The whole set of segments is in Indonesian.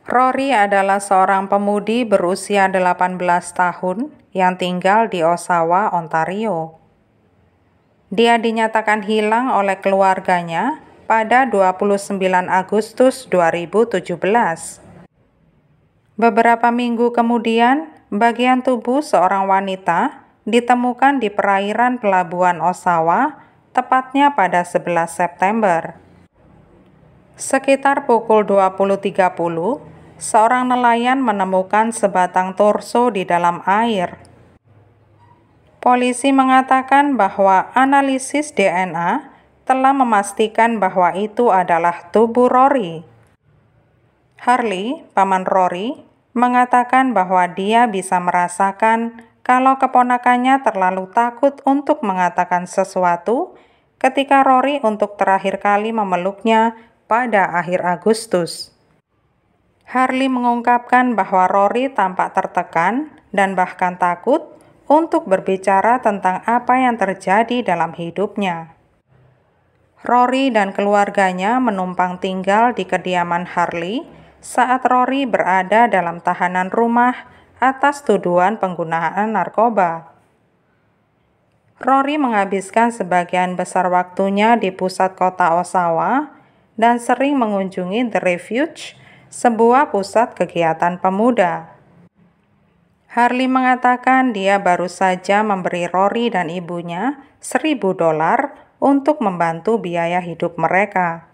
Rory adalah seorang pemudi berusia 18 tahun yang tinggal di Oshawa, Ontario. Dia dinyatakan hilang oleh keluarganya pada 29 Agustus 2017. Beberapa minggu kemudian, bagian tubuh seorang wanita ditemukan di perairan pelabuhan Oshawa, tepatnya pada 11 September. Sekitar pukul 20.30, seorang nelayan menemukan sebatang torso di dalam air. Polisi mengatakan bahwa analisis DNA telah memastikan bahwa itu adalah tubuh Rory. Harley, paman Rory, mengatakan bahwa dia bisa merasakan kalau keponakannya terlalu takut untuk mengatakan sesuatu ketika Rory untuk terakhir kali memeluknya pada akhir Agustus. Harley mengungkapkan bahwa Rory tampak tertekan dan bahkan takut untuk berbicara tentang apa yang terjadi dalam hidupnya. Rory dan keluarganya menumpang tinggal di kediaman Harley saat Rory berada dalam tahanan rumah atas tuduhan penggunaan narkoba. Rory menghabiskan sebagian besar waktunya di pusat kota Oshawa dan sering mengunjungi The Refuge, sebuah pusat kegiatan pemuda. Harley mengatakan dia baru saja memberi Rory dan ibunya $1.000 untuk membantu biaya hidup mereka.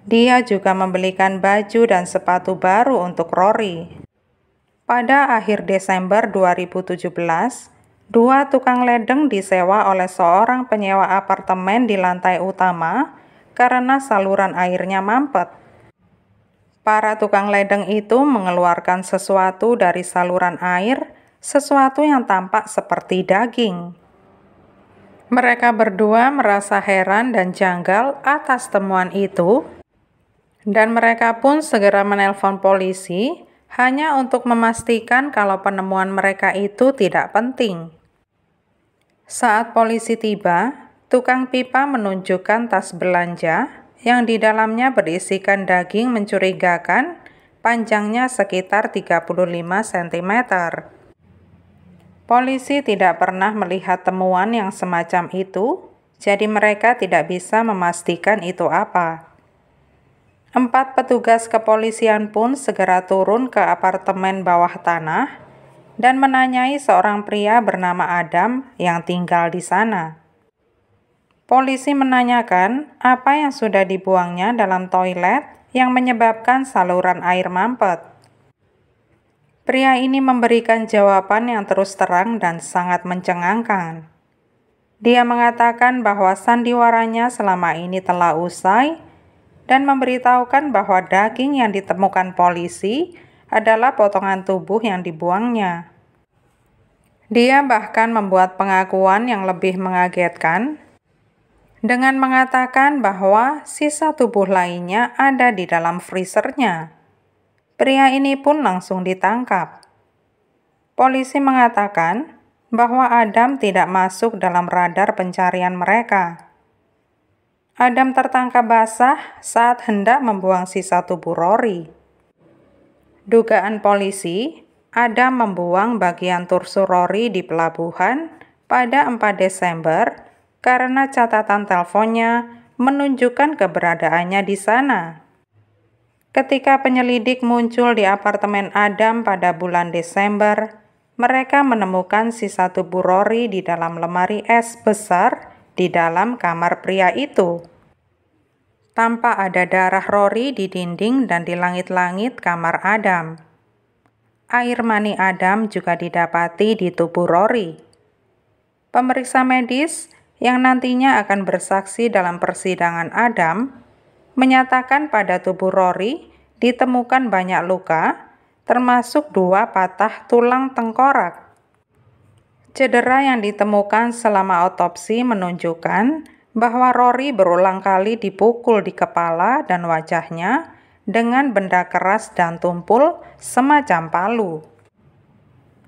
Dia juga membelikan baju dan sepatu baru untuk Rory. Pada akhir Desember 2017, 2 tukang ledeng disewa oleh seorang penyewa apartemen di lantai utama karena saluran airnya mampet. Para tukang ledeng itu mengeluarkan sesuatu dari saluran air, sesuatu yang tampak seperti daging. Mereka berdua merasa heran dan janggal atas temuan itu, dan mereka pun segera menelpon polisi hanya untuk memastikan kalau penemuan mereka itu tidak penting. Saat polisi tiba, tukang pipa menunjukkan tas belanja yang di dalamnya berisikan daging mencurigakan, panjangnya sekitar 35 cm. Polisi tidak pernah melihat temuan yang semacam itu, jadi mereka tidak bisa memastikan itu apa. 4 petugas kepolisian pun segera turun ke apartemen bawah tanah dan menanyai seorang pria bernama Adam yang tinggal di sana. Polisi menanyakan apa yang sudah dibuangnya dalam toilet yang menyebabkan saluran air mampet. Pria ini memberikan jawaban yang terus terang dan sangat mencengangkan. Dia mengatakan bahwa sandiwaranya selama ini telah usai dan memberitahukan bahwa daging yang ditemukan polisi adalah potongan tubuh yang dibuangnya. Dia bahkan membuat pengakuan yang lebih mengagetkan dengan mengatakan bahwa sisa tubuh lainnya ada di dalam freezernya. Pria ini pun langsung ditangkap. Polisi mengatakan bahwa Adam tidak masuk dalam radar pencarian mereka. Adam tertangkap basah saat hendak membuang sisa tubuh Rory. Dugaan polisi, Adam membuang bagian torso Rory di pelabuhan pada 4 Desember karena catatan teleponnya menunjukkan keberadaannya di sana. Ketika penyelidik muncul di apartemen Adam pada bulan Desember, mereka menemukan sisa tubuh Rory di dalam lemari es besar di dalam kamar pria itu. Tampak ada darah Rory di dinding dan di langit-langit kamar Adam. Air mani Adam juga didapati di tubuh Rory. Pemeriksa medis yang nantinya akan bersaksi dalam persidangan Adam menyatakan pada tubuh Rory ditemukan banyak luka, termasuk 2 patah tulang tengkorak. Cedera yang ditemukan selama otopsi menunjukkan bahwa Rory berulang kali dipukul di kepala dan wajahnya dengan benda keras dan tumpul semacam palu.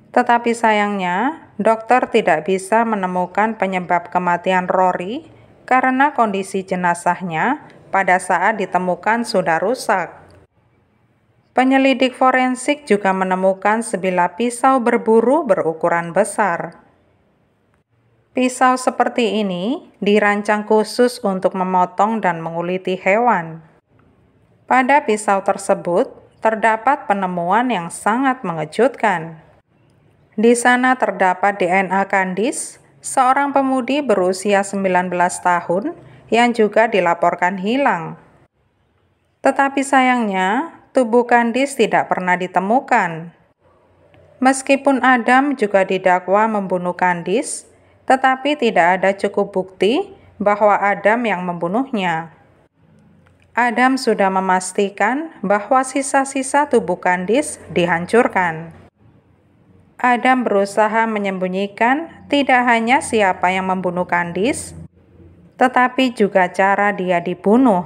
Tetapi sayangnya, dokter tidak bisa menemukan penyebab kematian Rory karena kondisi jenazahnya pada saat ditemukan sudah rusak. Penyelidik forensik juga menemukan sebilah pisau berburu berukuran besar. Pisau seperti ini dirancang khusus untuk memotong dan menguliti hewan. Pada pisau tersebut terdapat penemuan yang sangat mengejutkan. Di sana terdapat DNA Candice, seorang pemudi berusia 19 tahun yang juga dilaporkan hilang. Tetapi sayangnya, tubuh Candice tidak pernah ditemukan. Meskipun Adam juga didakwa membunuh Candice, tetapi tidak ada cukup bukti bahwa Adam yang membunuhnya. Adam sudah memastikan bahwa sisa-sisa tubuh Candice dihancurkan. Adam berusaha menyembunyikan tidak hanya siapa yang membunuh Candice, tetapi juga cara dia dibunuh.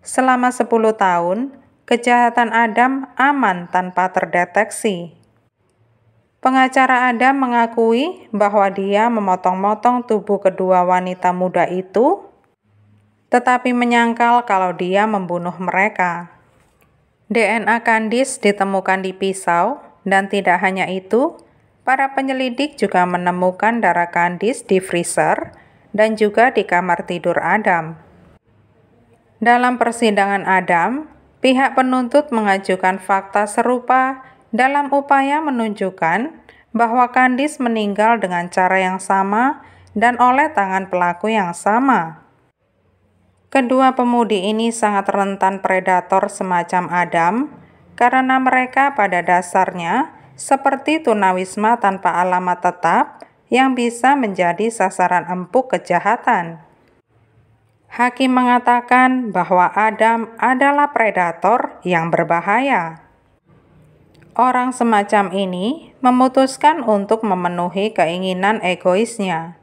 Selama 10 tahun, kejahatan Adam aman tanpa terdeteksi. Pengacara Adam mengakui bahwa dia memotong-motong tubuh kedua wanita muda itu, tetapi menyangkal kalau dia membunuh mereka. DNA Candice ditemukan di pisau, dan tidak hanya itu, para penyelidik juga menemukan darah Candice di freezer dan juga di kamar tidur Adam. Dalam persidangan Adam, pihak penuntut mengajukan fakta serupa dalam upaya menunjukkan bahwa Candice meninggal dengan cara yang sama dan oleh tangan pelaku yang sama. Kedua pemudi ini sangat rentan predator semacam Adam karena mereka pada dasarnya seperti tunawisma tanpa alamat tetap yang bisa menjadi sasaran empuk kejahatan. Hakim mengatakan bahwa Adam adalah predator yang berbahaya. Orang semacam ini memutuskan untuk memenuhi keinginan egoisnya.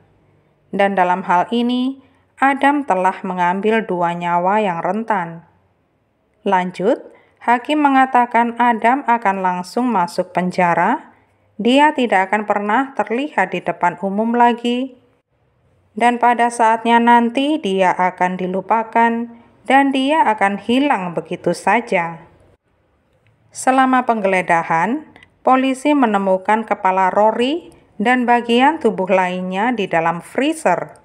Dan dalam hal ini, Adam telah mengambil 2 nyawa yang rentan. Lanjut, hakim mengatakan Adam akan langsung masuk penjara, dia tidak akan pernah terlihat di depan umum lagi, dan pada saatnya nanti dia akan dilupakan dan dia akan hilang begitu saja. Selama penggeledahan, polisi menemukan kepala Rory dan bagian tubuh lainnya di dalam freezer.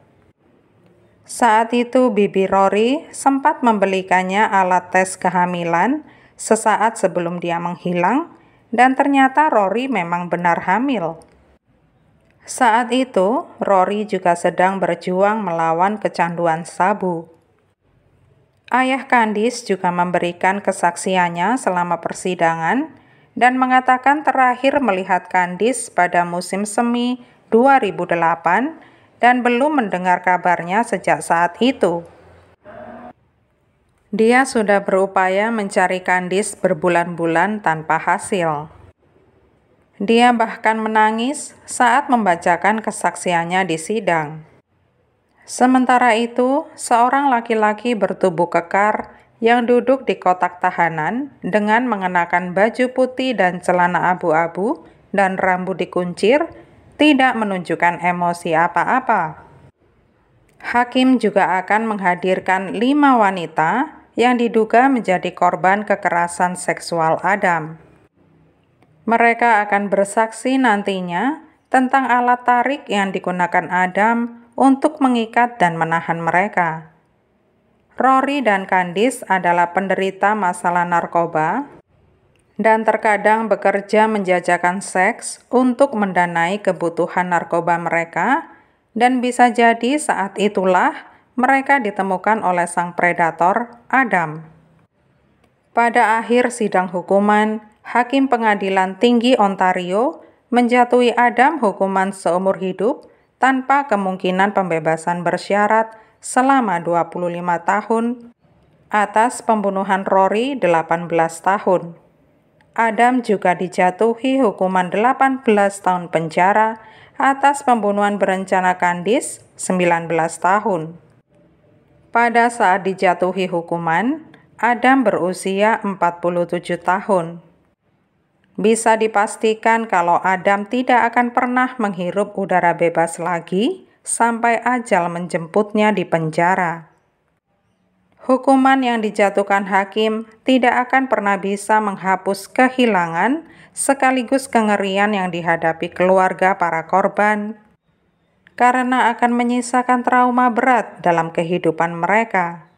Saat itu bibi Rory sempat membelikannya alat tes kehamilan sesaat sebelum dia menghilang, dan ternyata Rory memang benar hamil. Saat itu, Rory juga sedang berjuang melawan kecanduan sabu. Ayah Candice juga memberikan kesaksiannya selama persidangan dan mengatakan terakhir melihat Candice pada musim semi 2008 dan belum mendengar kabarnya sejak saat itu. Dia sudah berupaya mencari Candice berbulan-bulan tanpa hasil. Dia bahkan menangis saat membacakan kesaksiannya di sidang. Sementara itu, seorang laki-laki bertubuh kekar yang duduk di kotak tahanan dengan mengenakan baju putih dan celana abu-abu dan rambut dikuncir tidak menunjukkan emosi apa-apa. Hakim juga akan menghadirkan 5 wanita yang diduga menjadi korban kekerasan seksual Adam. Mereka akan bersaksi nantinya tentang alat tarik yang digunakan Adam untuk mengikat dan menahan mereka. Rory dan Candice adalah penderita masalah narkoba dan terkadang bekerja menjajakan seks untuk mendanai kebutuhan narkoba mereka, dan bisa jadi saat itulah mereka ditemukan oleh sang predator, Adam. Pada akhir sidang hukuman, Hakim Pengadilan Tinggi Ontario menjatuhi Adam hukuman seumur hidup tanpa kemungkinan pembebasan bersyarat selama 25 tahun atas pembunuhan Rory 18 tahun. Adam juga dijatuhi hukuman 18 tahun penjara atas pembunuhan berencana Candice 19 tahun. Pada saat dijatuhi hukuman, Adam berusia 47 tahun. Bisa dipastikan kalau Adam tidak akan pernah menghirup udara bebas lagi sampai ajal menjemputnya di penjara. Hukuman yang dijatuhkan hakim tidak akan pernah bisa menghapus kehilangan sekaligus kengerian yang dihadapi keluarga para korban, karena akan menyisakan trauma berat dalam kehidupan mereka.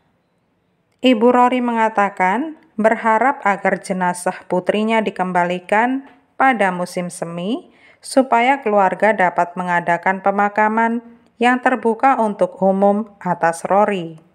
Ibu Rory mengatakan berharap agar jenazah putrinya dikembalikan pada musim semi supaya keluarga dapat mengadakan pemakaman yang terbuka untuk umum atas Rory.